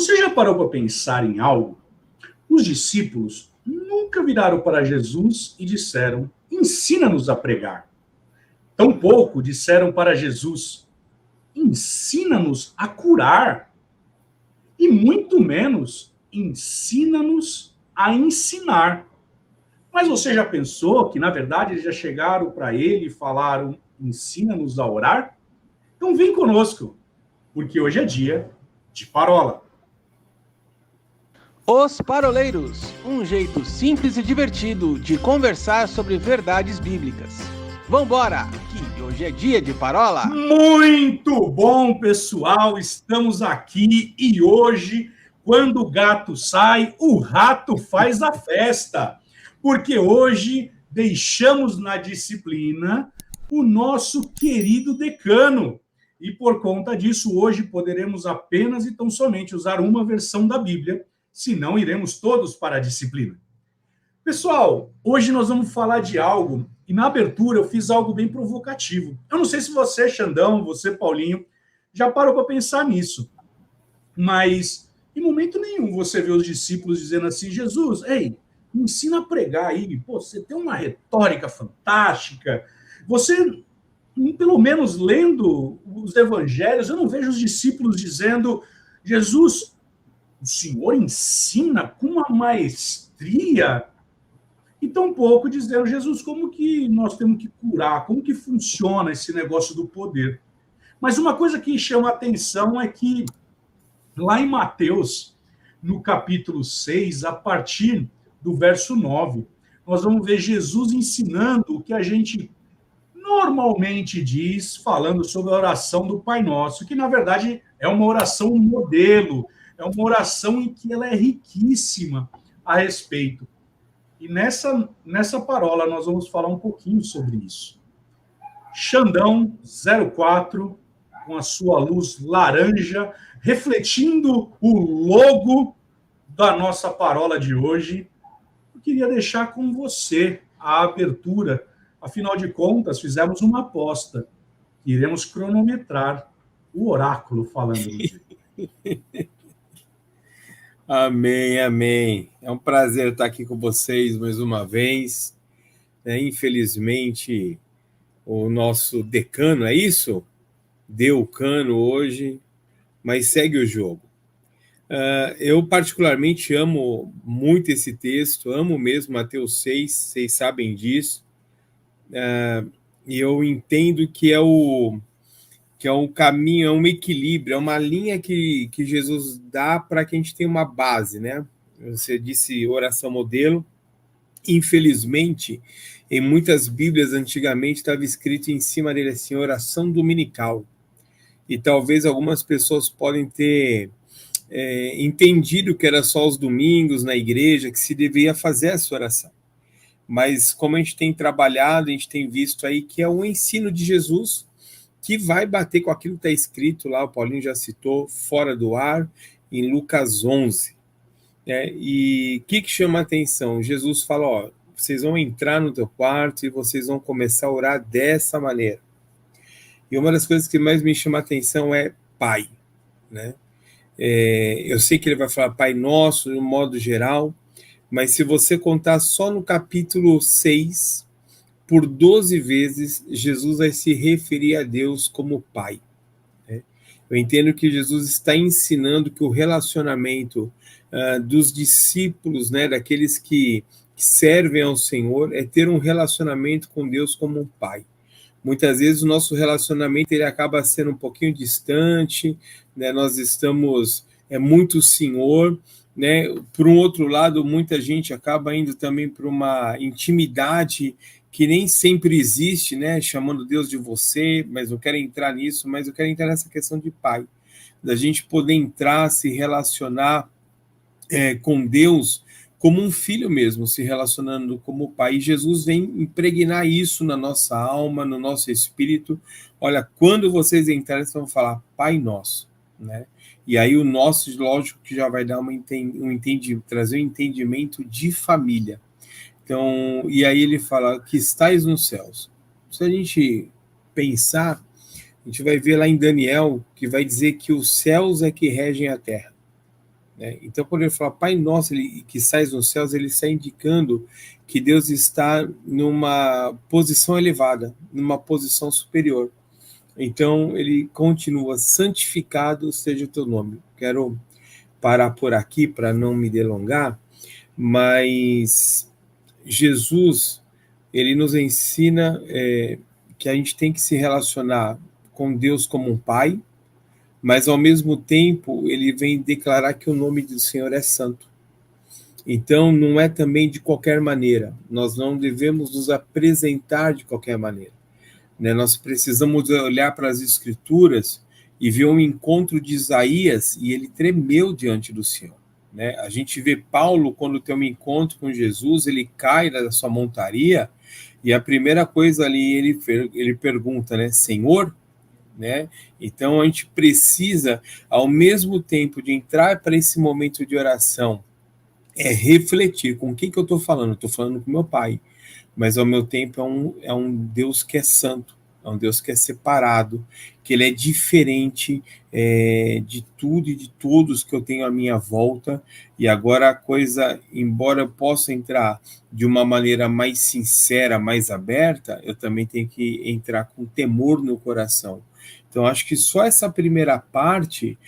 Você já parou para pensar em algo? Os discípulos nunca viraram para Jesus e disseram: ensina-nos a pregar. Tampouco disseram para Jesus: ensina-nos a curar. E muito menos, ensina-nos a ensinar. Mas você já pensou que, na verdade, eles já chegaram para ele e falaram: ensina-nos a orar? Então vem conosco, porque hoje é dia de parola. Os Paroleiros, um jeito simples e divertido de conversar sobre verdades bíblicas. Vambora, que hoje é dia de parola. Muito bom, pessoal, estamos aqui e hoje, quando o gato sai, o rato faz a festa. Porque hoje deixamos na disciplina o nosso querido decano. E por conta disso, hoje poderemos apenas e tão somente usar uma versão da Bíblia, senão iremos todos para a disciplina. Pessoal, hoje nós vamos falar de algo, e na abertura eu fiz algo bem provocativo. Eu não sei se você, Xandão, você, Paulinho, já parou para pensar nisso, mas em momento nenhum você vê os discípulos dizendo assim: Jesus, ei, me ensina a pregar aí, pô, você tem uma retórica fantástica, você, pelo menos lendo os evangelhos, eu não vejo os discípulos dizendo: Jesus, o Senhor ensina com uma maestria, e tampouco dizendo: Jesus, como que nós temos que curar, como que funciona esse negócio do poder. Mas uma coisa que chama a atenção é que lá em Mateus, no capítulo 6, a partir do verso 9, nós vamos ver Jesus ensinando o que a gente normalmente diz, falando sobre a oração do Pai Nosso, que na verdade é uma oração modelo, é uma oração em que ela é riquíssima a respeito. E nessa parola nós vamos falar um pouquinho sobre isso. Xandão 04, com a sua luz laranja, refletindo o logo da nossa parola de hoje, eu queria deixar com você a abertura. Afinal de contas, fizemos uma aposta. Iremos cronometrar o oráculo falando no dia. Amém, amém. É um prazer estar aqui com vocês mais uma vez. Infelizmente, o nosso decano, é isso? Deu o cano hoje, mas segue o jogo. Eu particularmente amo muito esse texto, amo mesmo Mateus 6, vocês sabem disso. E eu entendo que é um caminho, é um equilíbrio, é uma linha que Jesus dá para que a gente tenha uma base, né? Você disse oração modelo. Infelizmente, em muitas Bíblias antigamente estava escrito em cima dele assim, oração dominical. E talvez algumas pessoas podem ter entendido que era só os domingos na igreja que se devia fazer essa oração. Mas como a gente tem trabalhado, a gente tem visto aí que é um ensino de Jesus que vai bater com aquilo que está escrito lá, o Paulinho já citou, fora do ar, em Lucas 11. E o que chama a atenção? Jesus fala, ó, vocês vão entrar no teu quarto e vocês vão começar a orar dessa maneira. E uma das coisas que mais me chama a atenção é Pai, né? Eu sei que ele vai falar Pai Nosso, de um modo geral, mas se você contar só no capítulo 6, por 12 vezes, Jesus vai se referir a Deus como Pai. Eu entendo que Jesus está ensinando que o relacionamento dos discípulos, né, daqueles que servem ao Senhor, é ter um relacionamento com Deus como um Pai. Muitas vezes o nosso relacionamento ele acaba sendo um pouquinho distante, né, nós estamos muito Senhor, né? Por um outro lado, muita gente acaba indo também para uma intimidade que nem sempre existe, né? Chamando Deus de você, mas eu quero entrar nisso, mas eu quero entrar nessa questão de Pai, da gente poder entrar, se relacionar com Deus como um filho mesmo, se relacionando como Pai. E Jesus vem impregnar isso na nossa alma, no nosso espírito. Olha, quando vocês entrarem, vocês vão falar Pai Nosso, né? E aí o nosso, lógico, que já vai dar trazer um entendimento de família. Então, e aí ele fala que estais nos céus. Se a gente pensar, a gente vai ver lá em Daniel, que vai dizer que os céus é que regem a terra. né? Então, quando ele fala Pai Nosso que sais nos céus, ele está indicando que Deus está numa posição elevada, numa posição superior. Então, ele continua, santificado seja o teu nome. Quero parar por aqui para não me delongar, mas Jesus, ele nos ensina que a gente tem que se relacionar com Deus como um pai, mas ao mesmo tempo ele vem declarar que o nome do Senhor é santo. Então não é também de qualquer maneira, nós não devemos nos apresentar de qualquer maneira, né? Nós precisamos olhar para as Escrituras e ver um encontro de Isaías e ele tremeu diante do Senhor, né? A gente vê Paulo, quando tem um encontro com Jesus, ele cai da sua montaria e a primeira coisa ali ele pergunta, né, Senhor? Né? Então a gente precisa, ao mesmo tempo de entrar para esse momento de oração, refletir com quem que eu estou falando. Estou falando com meu pai, mas ao meu tempo é um Deus que é santo, é um Deus que é separado, que ele é diferente de tudo e de todos que eu tenho à minha volta. E agora a coisa, embora eu possa entrar de uma maneira mais sincera, mais aberta, eu também tenho que entrar com temor no coração. Então, acho que só essa primeira parte,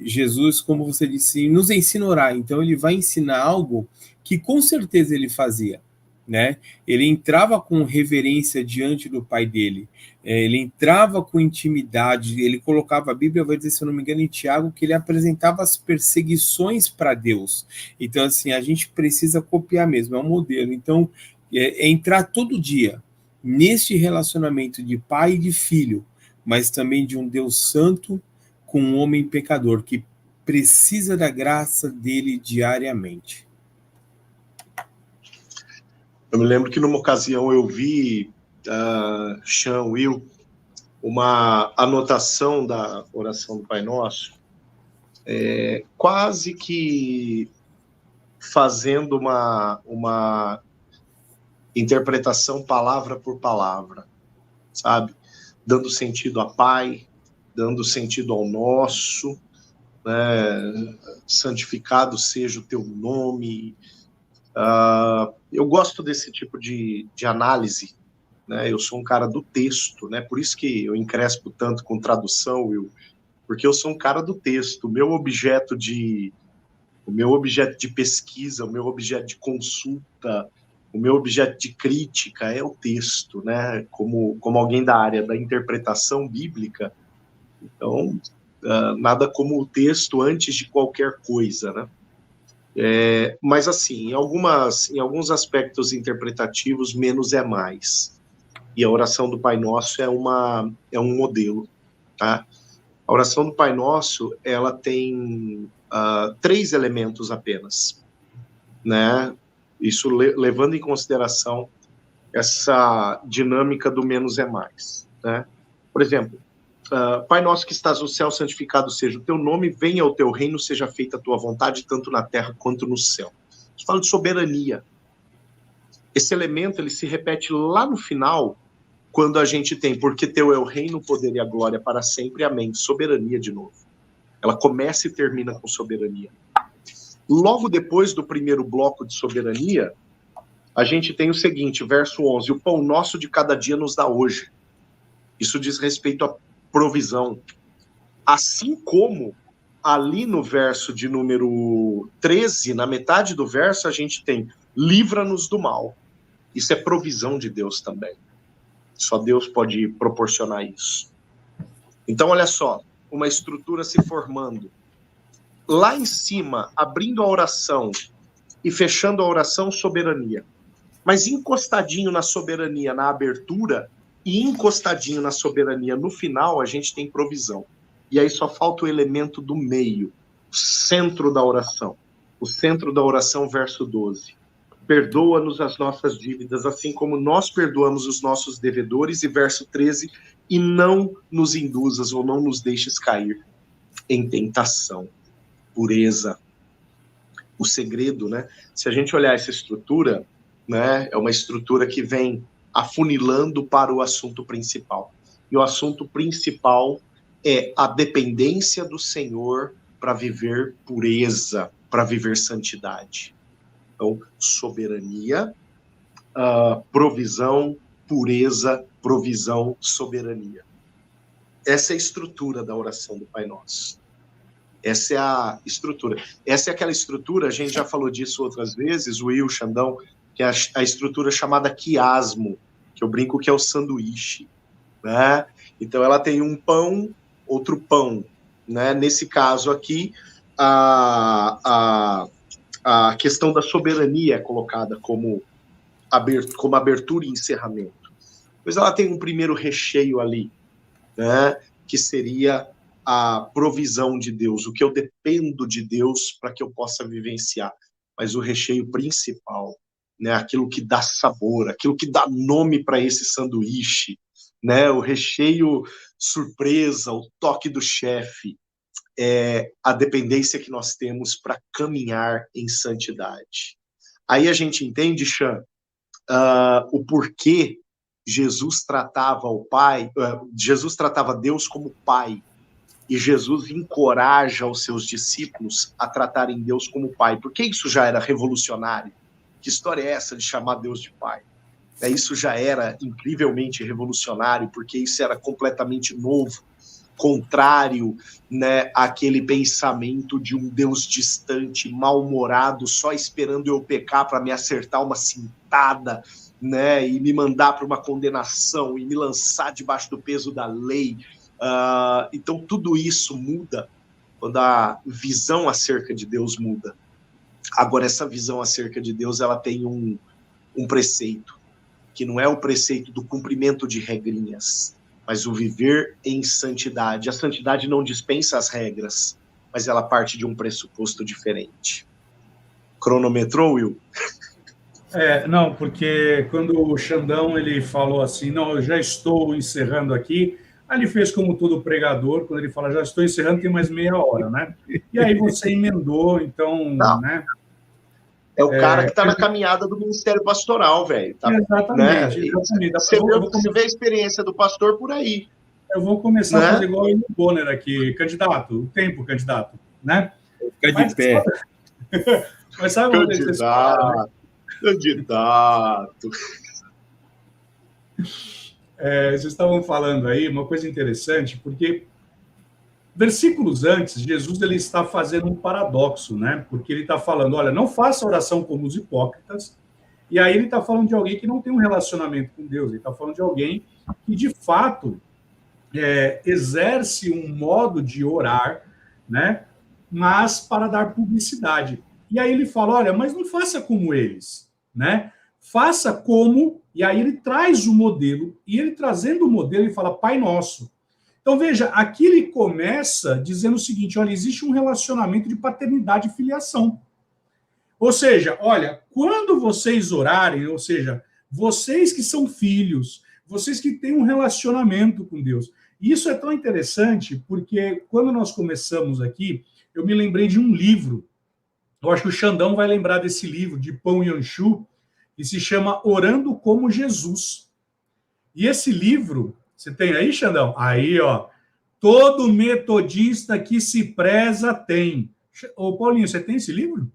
Jesus, como você disse, nos ensina a orar. Então, ele vai ensinar algo que com certeza ele fazia, né? Ele entrava com reverência diante do pai dele, ele entrava com intimidade, ele colocava a Bíblia, vai dizer, se eu não me engano, em Tiago, que ele apresentava as perseguições para Deus. Então, assim, a gente precisa copiar mesmo, é um modelo. Então, entrar todo dia neste relacionamento de pai e de filho, mas também de um Deus santo com um homem pecador que precisa da graça dele diariamente. Eu me lembro que numa ocasião eu vi, Sean Will, uma anotação da oração do Pai Nosso, quase que fazendo uma interpretação palavra por palavra, sabe? Dando sentido a Pai, dando sentido ao nosso, né? Santificado seja o teu nome. Eu gosto desse tipo de análise, né? Eu sou um cara do texto, né? Por isso que eu encrespo tanto com tradução, Will, porque eu sou um cara do texto. O meu objeto de pesquisa, o meu objeto de consulta, o meu objeto de crítica é o texto, né? Como alguém da área da interpretação bíblica, então, nada como o texto antes de qualquer coisa, né? Mas, assim, em alguns aspectos interpretativos, menos é mais. E a oração do Pai Nosso é um modelo, tá? A oração do Pai Nosso, ela tem 3 elementos apenas, né? Isso levando em consideração essa dinâmica do menos é mais, né? Por exemplo, Pai Nosso que estás no céu, santificado seja o teu nome, venha o teu reino, seja feita a tua vontade, tanto na terra quanto no céu. Isso fala de soberania. Esse elemento, ele se repete lá no final, quando a gente tem, porque teu é o reino, o poder e a glória para sempre, amém. Soberania de novo. Ela começa e termina com soberania. Logo depois do primeiro bloco de soberania, a gente tem o seguinte, verso 11, o pão nosso de cada dia nos dá hoje. Isso diz respeito à provisão. Assim como ali no verso de número 13, na metade do verso, a gente tem livra-nos do mal. Isso é provisão de Deus também. Só Deus pode proporcionar isso. Então, olha só, uma estrutura se formando. Lá em cima, abrindo a oração e fechando a oração, soberania. Mas encostadinho na soberania, na abertura, e encostadinho na soberania no final, a gente tem provisão. E aí só falta o elemento do meio, o centro da oração. O centro da oração, verso 12. Perdoa-nos as nossas dívidas, assim como nós perdoamos os nossos devedores. E verso 13, e não nos induzas ou não nos deixes cair em tentação. Pureza. O segredo, né? Se a gente olhar essa estrutura, né, é uma estrutura que vem afunilando para o assunto principal. E o assunto principal é a dependência do Senhor para viver pureza, para viver santidade. Então, soberania, provisão, pureza, provisão, soberania. Essa é a estrutura da oração do Pai Nosso. Essa é a estrutura. Essa é aquela estrutura, a gente já falou disso outras vezes, o Will, Xandão, que é a estrutura chamada quiasmo, que eu brinco que é o sanduíche, né? Então, ela tem um pão, outro pão, né? Nesse caso aqui, a questão da soberania é colocada como abertura e encerramento. Mas ela tem um primeiro recheio ali, né? Que seria a provisão de Deus, o que eu dependo de Deus para que eu possa vivenciar. Mas o recheio principal, né? Aquilo que dá sabor, aquilo que dá nome para esse sanduíche, né? O recheio surpresa, o toque do chefe, é a dependência que nós temos para caminhar em santidade. Aí a gente entende, Chan, o porquê Jesus tratava o Pai, Jesus tratava Deus como Pai, e Jesus encoraja os seus discípulos a tratarem Deus como Pai. Porque isso já era revolucionário. Que história é essa de chamar Deus de Pai? Isso já era incrivelmente revolucionário, porque isso era completamente novo, contrário, né, àquele pensamento de um Deus distante, mal-humorado, só esperando eu pecar para me acertar uma cintada, né, e me mandar para uma condenação, e me lançar debaixo do peso da lei. Então, tudo isso muda quando a visão acerca de Deus muda. Agora, essa visão acerca de Deus, ela tem um preceito, que não é o preceito do cumprimento de regrinhas, mas o viver em santidade. A santidade não dispensa as regras, mas ela parte de um pressuposto diferente. Cronometrou, Will? Não, porque quando o Xandão ele falou assim, não, eu já estou encerrando aqui, aí ele fez como todo pregador, quando ele fala, já estou encerrando, tem mais meia hora, né? E aí você emendou, então, não, né? É o cara que está na caminhada do ministério pastoral, velho. Tá, exatamente. Né? Exatamente. Você vê a experiência do pastor por aí. Eu vou começar a fazer igual o Bonner aqui, candidato, o tempo, candidato, né? Fica de pé. Mas sabe onde vocês falam, né? Candidato. Vocês estavam falando aí uma coisa interessante, porque versículos antes, Jesus ele está fazendo um paradoxo, né? Porque ele está falando, olha, não faça oração como os hipócritas, e aí ele está falando de alguém que não tem um relacionamento com Deus, ele está falando de alguém que, de fato, exerce um modo de orar, né? Mas para dar publicidade. E aí ele fala, olha, mas não faça como eles, né? Faça como, e aí ele traz o modelo, e ele trazendo o modelo, ele fala, Pai Nosso. Então, veja, aqui ele começa dizendo o seguinte, olha, existe um relacionamento de paternidade e filiação. Ou seja, olha, quando vocês orarem, ou seja, vocês que são filhos, vocês que têm um relacionamento com Deus. E isso é tão interessante, porque quando nós começamos aqui, eu me lembrei de um livro, eu acho que o Xandão vai lembrar desse livro, de Pão Yanchu, que se chama Orando como Jesus. E esse livro, você tem aí, Xandão? Aí, ó, todo metodista que se preza tem. Ô, Paulinho, você tem esse livro?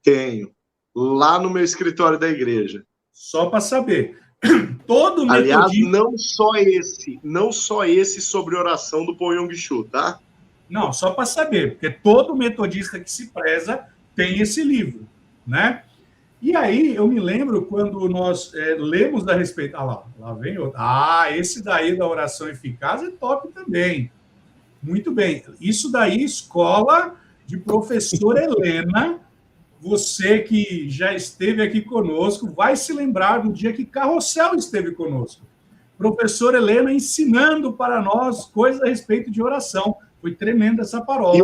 Tenho. Lá no meu escritório da igreja. Só para saber. Todo Aliás, metodista... não só esse sobre oração do Paul Yong-Chu, tá? Não, só para saber, porque todo metodista que se preza tem esse livro, né? E aí, eu me lembro quando nós lemos a respeito... lá vem outro. Esse daí da oração eficaz é top também. Muito bem. Isso daí, escola de professora Helena. Você que já esteve aqui conosco, vai se lembrar do dia que Carrossel esteve conosco. Professora Helena ensinando para nós coisas a respeito de oração. Foi tremenda essa paródia.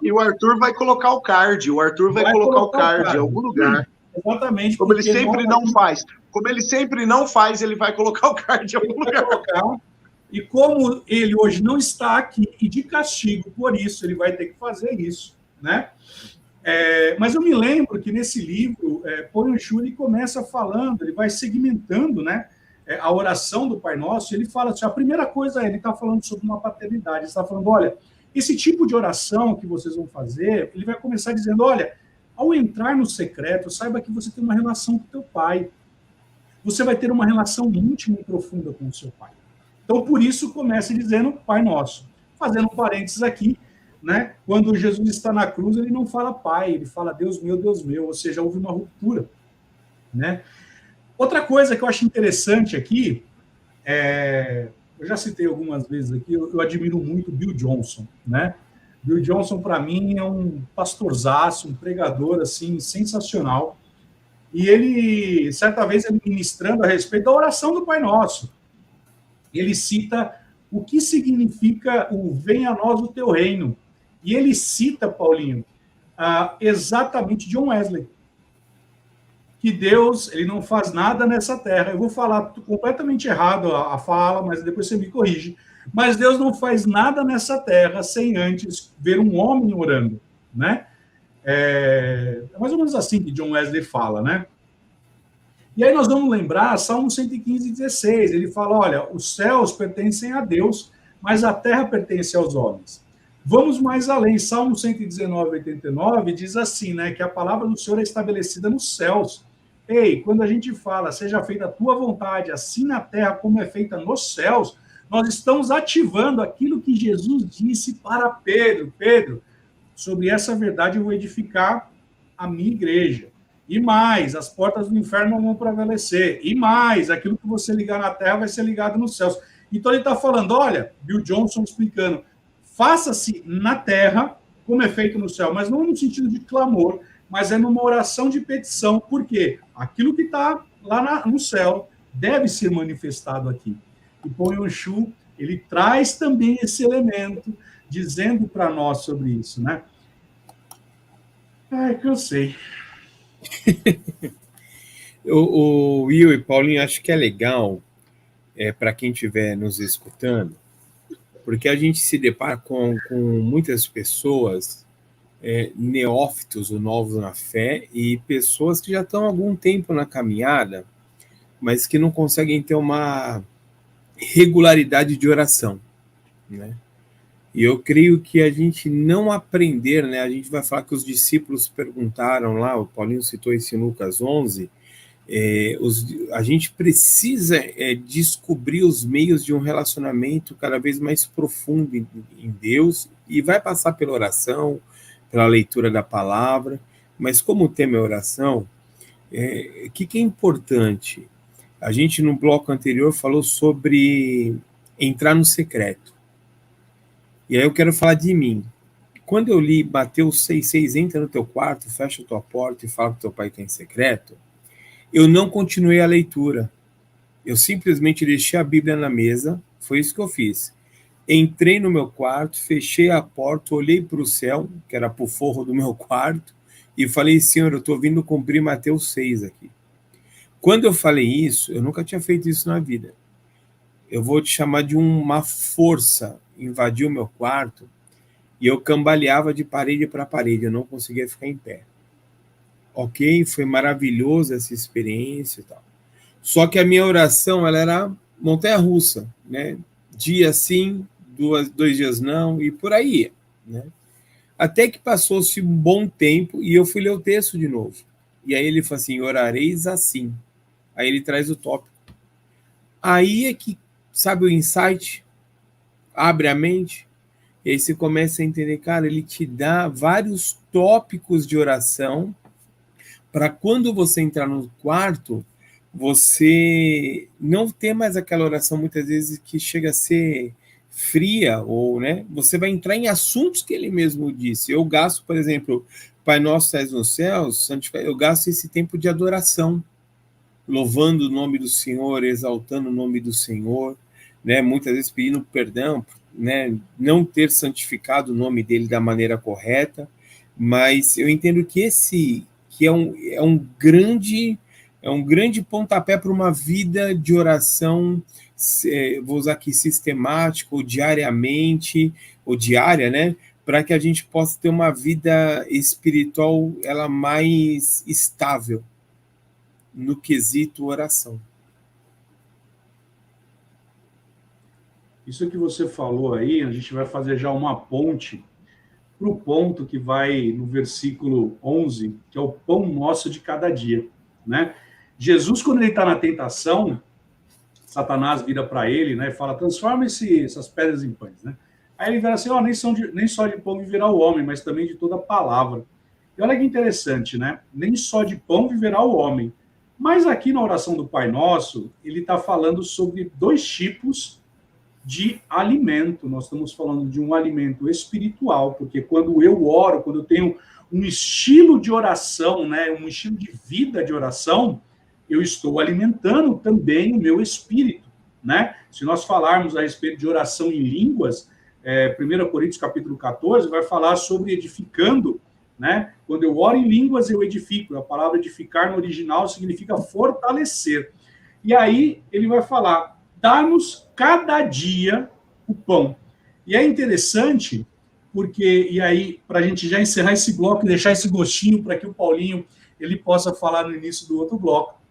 E o Arthur vai colocar o card. O Arthur vai colocar o card em algum lugar. Exatamente. Como ele sempre não faz. Como ele sempre não faz, ele vai colocar o card em algum lugar. E como ele hoje não está aqui, e de castigo por isso, ele vai ter que fazer isso, né? Mas eu me lembro que nesse livro, Paul Yong-Chu, ele começa falando, ele vai segmentando, né, a oração do Pai Nosso, e ele fala assim, a primeira coisa ele está falando sobre uma paternidade, ele está falando, olha, Esse tipo de oração que vocês vão fazer, ele vai começar dizendo, olha, ao entrar no secreto, saiba que você tem uma relação com o teu pai. Você vai ter uma relação íntima e profunda com o seu pai. Então, por isso, comece dizendo Pai Nosso. Fazendo um parênteses aqui, né? Quando Jesus está na cruz, ele não fala Pai, ele fala Deus meu, ou seja, houve uma ruptura, né? Outra coisa que eu acho interessante aqui, eu já citei algumas vezes aqui, eu admiro muito Bill Johnson, né? Bill Johnson, para mim, é um pastorzaço, um pregador, assim, sensacional. E ele, certa vez, ele ministrando a respeito da oração do Pai Nosso, ele cita o que significa o venha a nós o teu reino. E ele cita, Paulinho, exatamente John Wesley, que Deus, ele não faz nada nessa terra. Eu vou falar completamente errado a fala, mas depois você me corrige. Mas Deus não faz nada nessa terra sem antes ver um homem orando, né? É mais ou menos assim que John Wesley fala, né? E aí nós vamos lembrar Salmo 115, 16. Ele fala, olha, os céus pertencem a Deus, mas a terra pertence aos homens. Vamos mais além. Salmo 119, 89 diz assim, né, que a palavra do Senhor é estabelecida nos céus. Ei, quando a gente fala, seja feita a tua vontade, assim na terra como é feita nos céus, nós estamos ativando aquilo que Jesus disse para Pedro. Pedro, sobre essa verdade eu vou edificar a minha igreja. E mais, as portas do inferno não vão prevalecer. E mais, aquilo que você ligar na terra vai ser ligado nos céus. Então ele está falando, olha, Bill Johnson explicando, faça-se na terra como é feito no céu, mas não no sentido de clamor, mas é numa oração de petição, porque aquilo que está lá no céu deve ser manifestado aqui. E Ponyo Shu, ele traz também esse elemento, dizendo para nós sobre isso, né? Ai, cansei. O Will e Paulinho, acho que é legal para quem estiver nos escutando, porque a gente se depara com muitas pessoas neófitos ou novos na fé e pessoas que já estão há algum tempo na caminhada, mas que não conseguem ter uma regularidade de oração, né? E eu creio que a gente não aprender, né? A gente vai falar que os discípulos perguntaram lá, o Paulinho citou isso em Lucas 11, a gente precisa descobrir os meios de um relacionamento cada vez mais profundo em Deus, e vai passar pela oração, pela leitura da palavra, mas como o tema é oração, o que é importante? A gente no bloco anterior falou sobre entrar no secreto. E aí eu quero falar de mim. Quando eu li Mateus 6,6, entra no teu quarto, fecha a tua porta e fala que teu pai está em secreto, eu não continuei a leitura. Eu simplesmente deixei a Bíblia na mesa, foi isso que eu fiz. Entrei no meu quarto, fechei a porta, olhei para o céu, que era para o forro do meu quarto, e falei, Senhor, eu estou vindo cumprir Mateus 6 aqui. Quando eu falei isso, eu nunca tinha feito isso na vida. Eu vou te chamar de uma força, invadiu o meu quarto, e eu cambaleava de parede para parede, eu não conseguia ficar em pé. Ok, foi maravilhoso essa experiência e tal. Só que a minha oração, ela era montanha-russa, né? Dia sim, 2 dias não, e por aí, né? Até que passou-se um bom tempo e eu fui ler o texto de novo. E aí ele fala assim, orareis assim. Aí ele traz o tópico. Aí é que, sabe o insight? Abre a mente. E aí você começa a entender, cara, ele te dá vários tópicos de oração para quando você entrar no quarto, você não ter mais aquela oração muitas vezes que chega a ser fria, ou, né, você vai entrar em assuntos que ele mesmo disse. Eu gasto, por exemplo, Pai Nosso que estás nos céus, eu gasto esse tempo de adoração, louvando o nome do Senhor, exaltando o nome do Senhor, né, muitas vezes pedindo perdão, né, não ter santificado o nome dele da maneira correta, mas eu entendo que esse que é um grande pontapé para uma vida de oração, vou usar aqui sistemática, ou diariamente, ou diária, né? Para que a gente possa ter uma vida espiritual ela mais estável no quesito oração. Isso que você falou aí, a gente vai fazer já uma ponte para o ponto que vai no versículo 11, que é o pão nosso de cada dia, né? Jesus, quando ele está na tentação, Satanás vira para ele, né, e fala, transforma essas pedras em pães, né? Aí ele vira assim, nem só de pão viverá o homem, mas também de toda palavra. E olha que interessante, né? Nem só de pão viverá o homem. Mas aqui na oração do Pai Nosso, ele está falando sobre 2 tipos de alimento. Nós estamos falando de um alimento espiritual, porque quando eu oro, quando eu tenho um estilo de oração, né, um estilo de vida de oração, eu estou alimentando também o meu espírito, né? Se nós falarmos a respeito de oração em línguas, 1 Coríntios capítulo 14 vai falar sobre edificando, né? Quando eu oro em línguas, eu edifico. A palavra edificar no original significa fortalecer. E aí ele vai falar, dá-nos cada dia o pão. E é interessante, porque, e aí, para a gente já encerrar esse bloco e deixar esse gostinho para que o Paulinho ele possa falar no início do outro bloco,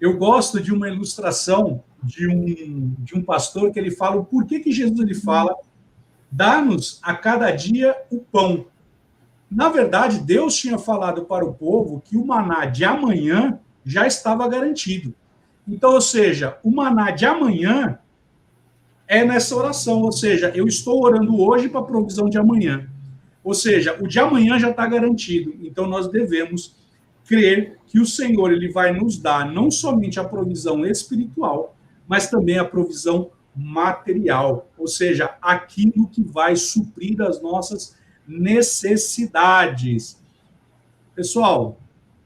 eu gosto de uma ilustração de um pastor que ele fala o porquê que Jesus ele fala, dá-nos a cada dia o pão. Na verdade, Deus tinha falado para o povo que o maná de amanhã já estava garantido. Então, ou seja, o maná de amanhã é nessa oração, ou seja, eu estou orando hoje para a provisão de amanhã. Ou seja, o de amanhã já está garantido. Então, nós devemos crer que o Senhor ele vai nos dar não somente a provisão espiritual, mas também a provisão material, ou seja, aquilo que vai suprir as nossas necessidades. Pessoal,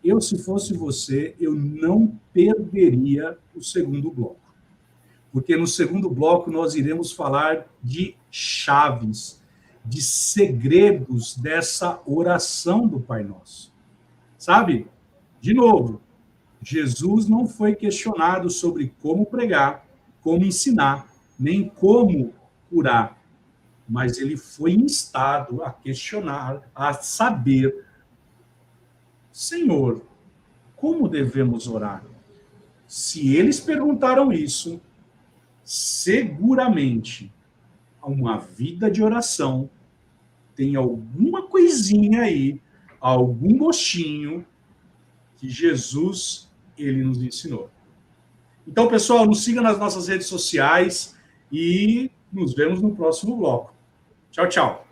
eu, se fosse você, eu não perderia o segundo bloco. Porque no segundo bloco nós iremos falar de chaves, de segredos dessa oração do Pai Nosso. Sabe? De novo, Jesus não foi questionado sobre como pregar, como ensinar, nem como curar, mas ele foi instado a questionar, a saber, Senhor, como devemos orar? Se eles perguntaram isso, seguramente uma vida de oração tem alguma coisinha aí, algum gostinho que Jesus ele nos ensinou. Então, pessoal, nos siga nas nossas redes sociais e nos vemos no próximo bloco. Tchau, tchau.